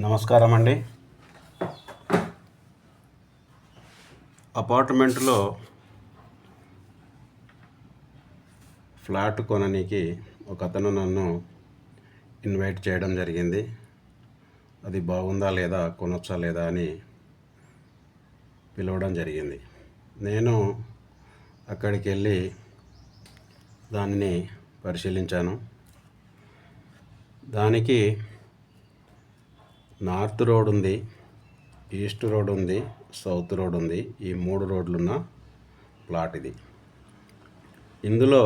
నమస్కారం అండి. అపార్ట్మెంట్లో ఫ్లాట్ కొననీకి ఒక అతను నన్ను ఇన్వైట్ చేయడం జరిగింది. అది బాగుందా లేదా, కొనొచ్చా లేదా అని పిలవడం జరిగింది. నేను అక్కడికి వెళ్ళి దానిని పరిశీలించాను. దానికి నార్త్ రోడ్ ఉంది, ఈస్ట్ రోడ్ ఉంది, సౌత్ రోడ్ ఉంది. ఈ 3 రోడ్లున్న ప్లాట్ ఇది. ఇందులో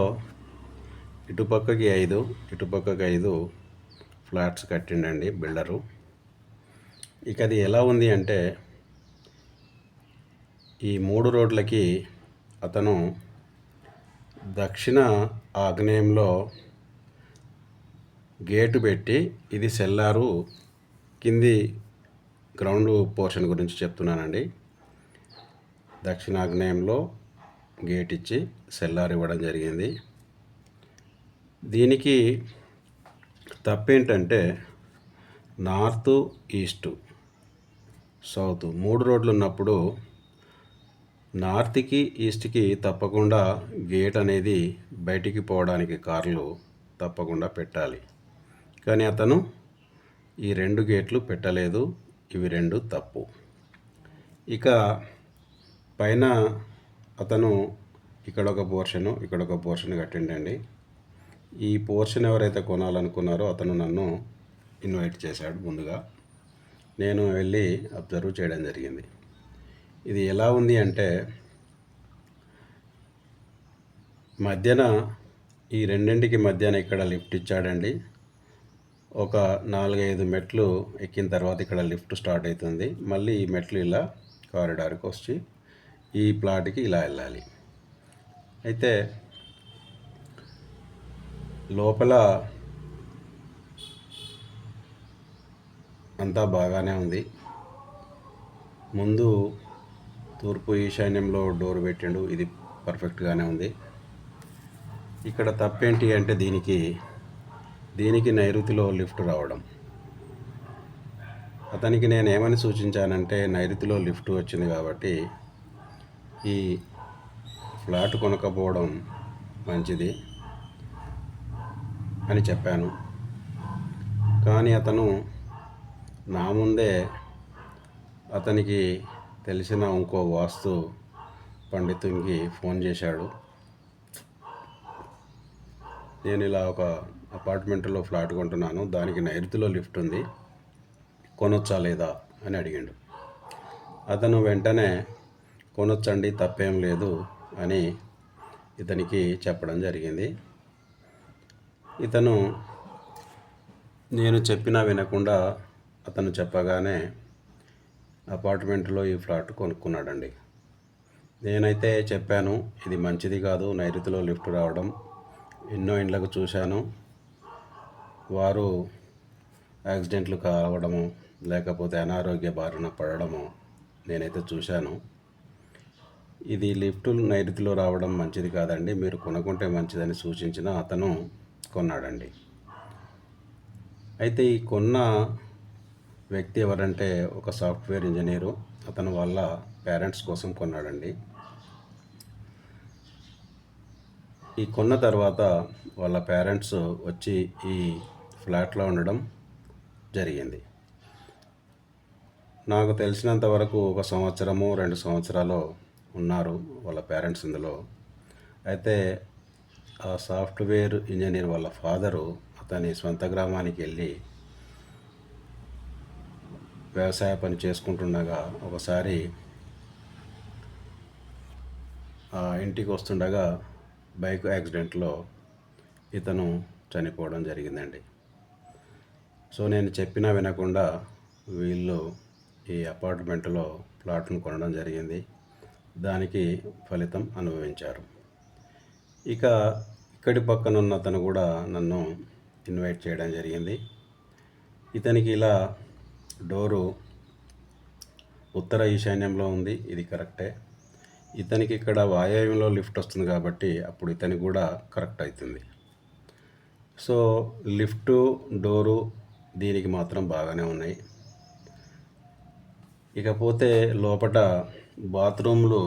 ఇటుపక్కకి 5, ఇటుపక్కకి 5 ఫ్లాట్స్ కట్టిండండి బిల్డరు. ఇక అది ఎలా ఉంది అంటే, ఈ 3 రోడ్లకి అతను దక్షిణ ఆగ్నేయంలో గేటు పెట్టి, ఇది సెల్లారు కింది గ్రౌండ్ పోర్షన్ గురించి చెప్తున్నానండి. దక్షిణాగ్నేయంలో గేట్ ఇచ్చి సెల్లార్ ఇవ్వడం జరిగింది. దీనికి తప్పేంటంటే, నార్త్, ఈస్ట్, సౌత్ 3 రోడ్లు ఉన్నప్పుడు నార్త్కి, ఈస్ట్కి తప్పకుండా గేట్ అనేది బయటికి పోవడానికి కార్లు తప్పకుండా పెట్టాలి. కానీ అతను ఈ 2 గేట్లు పెట్టలేదు. ఇవి 2 తప్పు. ఇక పైన అతను ఇక్కడ ఒక పోర్షన్ కట్టిండండి. ఈ పోర్షన్ ఎవరైతే కొనాలనుకున్నారో అతను నన్ను ఇన్వైట్ చేశాడు. ముందుగా నేను వెళ్ళి అబ్జర్వ్ చేయడం జరిగింది. ఇది ఎలా ఉంది అంటే, మధ్యన ఈ రెండింటికి మధ్యన ఇక్కడ లిఫ్ట్ ఇచ్చాడండి. ఒక 4-5 మెట్లు ఎక్కిన తర్వాత ఇక్కడ లిఫ్ట్ స్టార్ట్ అవుతుంది. మళ్ళీ ఈ మెట్లు ఇలా కారిడార్కి వచ్చి ఈ ప్లాట్కి ఇలా వెళ్ళాలి. అయితే లోపల అంతా బాగానే ఉంది. ముందు తూర్పు ఈశాన్యంలో డోర్ పెట్టిండు. ఇది పర్ఫెక్ట్గానే ఉంది. ఇక్కడ తప్పేంటి అంటే, దీనికి నైరుతిలో లిఫ్ట్ రావడం. అతనికి నేను ఏమని సూచించానంటే, నైరుతిలో లిఫ్ట్ వచ్చింది కాబట్టి ఈ ఫ్లాట్ కొనకపోవడం మంచిది అని చెప్పాను. కానీ అతను నా ముందే అతనికి తెలిసిన ఇంకో వాస్తు పండితునికి ఫోన్ చేశాడు. నేను ఇలా ఒక అపార్ట్మెంట్లో ఫ్లాట్ కొంటున్నాను, దానికి నైరుతిలో లిఫ్ట్ ఉంది, కొనొచ్చా లేదా అని అడిగాడు. అతను వెంటనే కొనొచ్చండి, తప్పేం లేదు అని ఇతనికి చెప్పడం జరిగింది. ఇతను నేను చెప్పినా వినకుండా అతను చెప్పగానే అపార్ట్మెంట్లో ఈ ఫ్లాట్ కొనుక్కున్నాడండి. నేనైతే చెప్పాను, ఇది మంచిది కాదు నైరుతిలో లిఫ్ట్ రావడం. ఎన్నో ఇండ్లకు చూశాను, వారు యాక్సిడెంట్లు కావడము లేకపోతే అనారోగ్య బారిన పడడము నేనైతే చూశాను. ఇది లిఫ్ట్ నైరుతిలో రావడం మంచిది కాదండి, మీరు కొనుక్కుంటే మంచిదని సూచించిన అతను కొన్నాడండి. అయితే ఈ కొన్న వ్యక్తి ఎవరంటే, ఒక సాఫ్ట్వేర్ ఇంజనీరు. అతను వాళ్ళ పేరెంట్స్ కోసం కొన్నాడండి. ఈ కొన్న తర్వాత వాళ్ళ పేరెంట్స్ వచ్చి ఈ ఫ్లాట్లో ఉండడం జరిగింది. నాకు తెలిసినంత వరకు 1 సంవత్సరము 2 సంవత్సరాలు ఉన్నారు వాళ్ళ పేరెంట్స్ ఇందులో. అయితే ఆ సాఫ్ట్వేర్ ఇంజనీర్ వాళ్ళ ఫాదరు అతని సొంత గ్రామానికి వెళ్ళి వ్యవసాయ పని చేసుకుంటుండగా ఒకసారి ఇంటికి వస్తుండగా బైక్ యాక్సిడెంట్లో ఇతను చనిపోవడం జరిగిందండి. సో నేను చెప్పినా వినకుండా వీళ్ళు ఈ అపార్ట్మెంట్లో ప్లాట్ను కొనడం జరిగింది. దానికి ఫలితం అనుభవించారు. ఇక ఇక్కడి పక్కన ఉన్న అతను కూడా నన్ను ఇన్వైట్ చేయడం జరిగింది. ఇతనికి ఇలా డోరు ఉత్తర ఈశాన్యంలో ఉంది, ఇది కరెక్టే. ఇతనికి ఇక్కడ వాయవ్యంలో లిఫ్ట్ వస్తుంది కాబట్టి అప్పుడు ఇతనికి కూడా కరెక్ట్ అవుతుంది. సో లిఫ్టు, డోరు దీనికి మాత్రం బాగానే ఉన్నాయి. ఇకపోతే లోపట బాత్రూమ్లు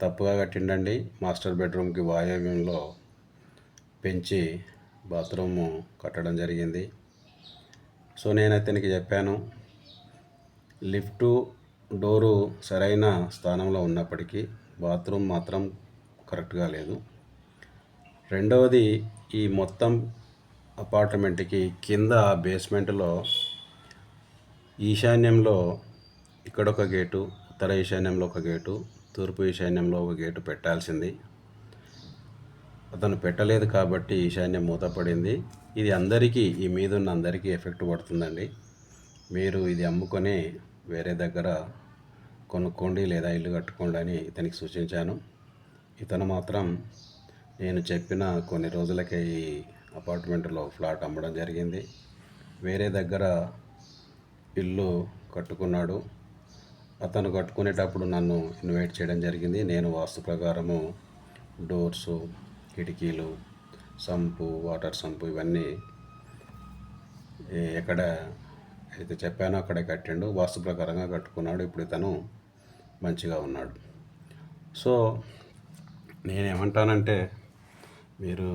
తప్పుగా కట్టిండండి. మాస్టర్ బెడ్రూమ్కి వాయవ్యంలో పెంచి బాత్రూము కట్టడం జరిగింది. సో నేను అతనికి చెప్పాను, లిఫ్టు డోరు సరైన స్థానంలో ఉన్నప్పటికీ బాత్రూమ్ మాత్రం కరెక్ట్గా లేదు. రెండవది, ఈ మొత్తం అపార్ట్మెంట్కి కింద బేస్మెంట్లో ఈశాన్యంలో ఇక్కడొక గేటు, ఉత్తర ఈశాన్యంలో ఒక గేటు, తూర్పు ఈశాన్యంలో ఒక గేటు పెట్టాల్సింది. అతను పెట్టలేదు కాబట్టి ఈశాన్యం మూతపడింది. ఇది అందరికీ, ఈ మీదున్న అందరికీ ఎఫెక్ట్ పడుతుందండి. మీరు ఇది అమ్ముకొని వేరే దగ్గర కొనుక్కోండి లేదా ఇల్లు కట్టుకోండి అని ఇతనికి సూచించాను. ఇతను మాత్రం నేను చెప్పిన కొన్ని రోజులకే ఈ అపార్ట్మెంట్లో ఫ్లాట్ అమ్మడం జరిగింది. వేరే దగ్గర ఇల్లు కట్టుకున్నాడు. అతను కట్టుకునేటప్పుడు నన్ను ఇన్వైట్ చేయడం జరిగింది. నేను వాస్తు ప్రకారము డోర్సు, కిటికీలు, సంపు, వాటర్ సంపు ఇవన్నీ ఎక్కడ అయితే చెప్పానో అక్కడే కట్టిండు. వాస్తు ప్రకారంగా కట్టుకున్నాడు. ఇప్పుడు ఇతను మంచిగా ఉన్నాడు. సో నేనేమంటానంటే, మీరు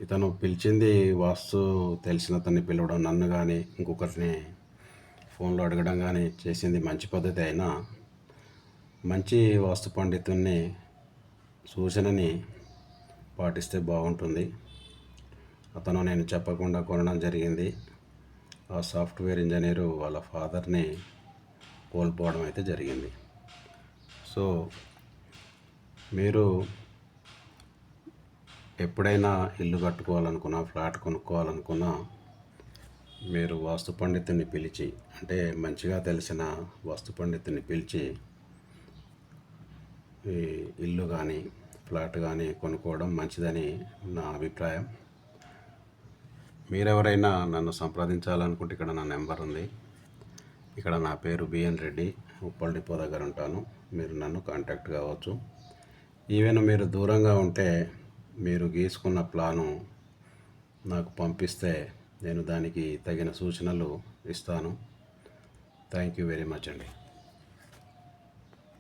ఇతను పిలిచింది వాస్తు తెలిసిన అతన్ని పిలవడం, నన్ను కానీ ఇంకొకరిని ఫోన్లో అడగడం కానీ చేసింది మంచి పద్ధతి అయినా, మంచి వాస్తు పండితుని సూచనని పాటిస్తే బాగుంటుంది. అతను నేను చెప్పకుండా కొనడం జరిగింది. ఆ సాఫ్ట్వేర్ ఇంజనీరు వాళ్ళ ఫాదర్ని కోల్పోవడం అయితే జరిగింది. సో మీరు ఎప్పుడైనా ఇల్లు కట్టుకోవాలనుకున్నా, ఫ్లాట్ కొనుక్కోవాలనుకున్నా, మీరు వాస్తు పండితుని పిలిచి, అంటే మంచిగా తెలిసిన వాస్తు పండితుని పిలిచి ఈ ఇల్లు కానీ ఫ్లాట్ కానీ కొనుక్కోవడం మంచిదని నా అభిప్రాయం. మీరెవరైనా నన్ను సంప్రదించాలనుకుంటే ఇక్కడ నా నెంబర్ ఉంది. ఇక్కడ నా పేరు బిఎన్ రెడ్డి, ఉప్పల్ డిపో దగ్గర ఉంటాను. మీరు నన్ను కాంటాక్ట్ కావచ్చు. ఈవెన్ మీరు దూరంగా ఉంటే మీరు గీసుకున్న ప్లాను నాకు పంపిస్తే నేను దానికి తగిన సూచనలు ఇస్తాను. థ్యాంక్ యూ వెరీ మచ్ అండి.